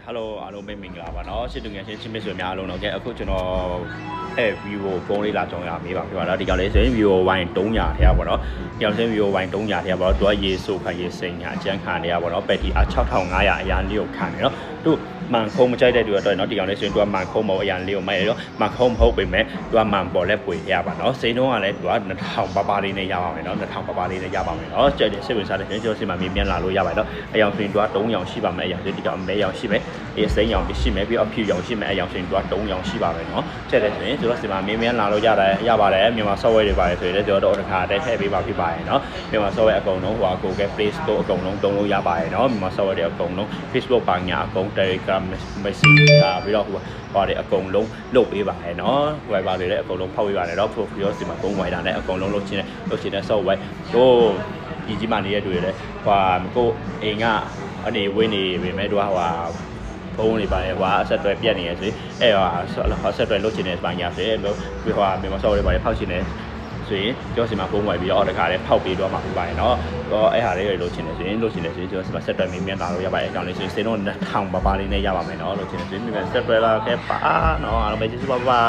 Hello အားလုံးပဲမင်္ဂလာပါเนาะရှစ်သူငယ်ချင်းချင်းမစ်ဆွေများအားလုံးเนาะအခုကျွန်တော်Vivo ဖုန်းလေးလာကြောင်းရမေးပါပြပါတော့ဒီကောင်လေးဆိုရင် Vivo Y 300ထဲပါတော့ဒီကောင်လေး Vivo Y 300ထဲပါတော့သူကရေဆိုခါရေစိန်ညာအကျန်းခံနေရပါတော့ဘက်ထရီ6500အရာလေးကိုခံနေเนาะသူမန်ခုံးမကြိုက်တဲ့သူကတော့เนาะဒီကောင်လေးဆိုရင်သူကမန်ခုံးမဟုတ်အရာလေးကိုမိုက်ရတော့မန်ခုံးမဟုတ်ပေမဲ့သူကမန်ပေါ်လက်ပွေရပါเนาะစိန်တုံးကလည်းသူက2000ပါပါလေးနဲ့ရပါမယ်เนาะ2000ပါပါလေးနဲ့ရပါမယ်เนาะကြိုက်တယ်စိတ်ဝင်စားတယ်ကျွန်တော်စီမှာမြင်မြန်လာလို့ရပါတယ်เนาะအယောင်ဆိုရင်သူက3ရောင်ရှိပါမယ်အယောင်ဆိုဒီကောင်အမဲရောင်ရှိမယ်အေးစိန်ရောင်ရှိမယ်ပြီးအဖြူရောင်ရှိမယ်အယောင်ဆိုရင်သူက3ရောင်ရှိပါမယ်เนาะကြိုက်တယ်ဆိုရင်ကျွန်တော်စီမှာမြင်မြန်လာလို့ရတယ်ရပါတယ်မြန်မာ software တွေပါတယ်ဆိုရင်ကျွန်တော်တို့တစ်ခါတည်းထည့်ပေးပါဖြစ်ပါတယ်เนาะမြန်မာ software အကုန်လုံးဟို Google Play Store အကုန်လုံးတုံးလို့ရပါတယ်เนาะမြန်မာ software တွေအကုန်လုံး Facebook ပါညာအကုန် Telegram Message ပြီးတော့ဟိုပါတယ်အကုန်လုံးလုပ်ပေးပါတယ်เนาะ Viber တွေလည်းအကုန်လုံးဖောက်ပေးပါတယ်เนาะ Profile စီမှာဖုန်း Wider နဲ့အကုန်လုံးလုပ်ချင်တဲ့ software ကိုဒီကြီးမှနေတဲ့တွေ့ရတယ်ဟိုကိုအိမ်ကအနေဝင်းနေပေမဲ့တို့ဟိုဖုန်းတွေပါတယ်ဟိုအဆက်တွဲပြတ်နေရဆိုအဲ့ဟိုဆက်တွဲလုပ်ချင်တဲ့ပိုင်းညာဆိုရင်ပြီးဟိုမြန်မာ software တွေပါတယ်ဖောက်ချင်တယ်ဆိုရင်ကျွန်တော်စီမှာဖုန်းဝယ်ပြီးတော့တခါလေးဖောက်ပေးတော့မှာပြပါတယ်เนาะတော့အဲ့ဟာလေးတွေလုပ်ချင်တယ်ဆိုရင်ကျွန်တော်စီမှာဆက်တွဲမြင်မြန်လာလို့ရပါတယ်အကြောင်းလေးဆိုရင်စိတ်တော့2000ပါပါလေးနဲ့ရပါမယ်เนาะလုပ်ချင်တယ်ဆိုရင်မြင်မြန်ဆက်တွဲလာခဲ့ပါเนาะအားလုံးပဲကျေးဇူးပါ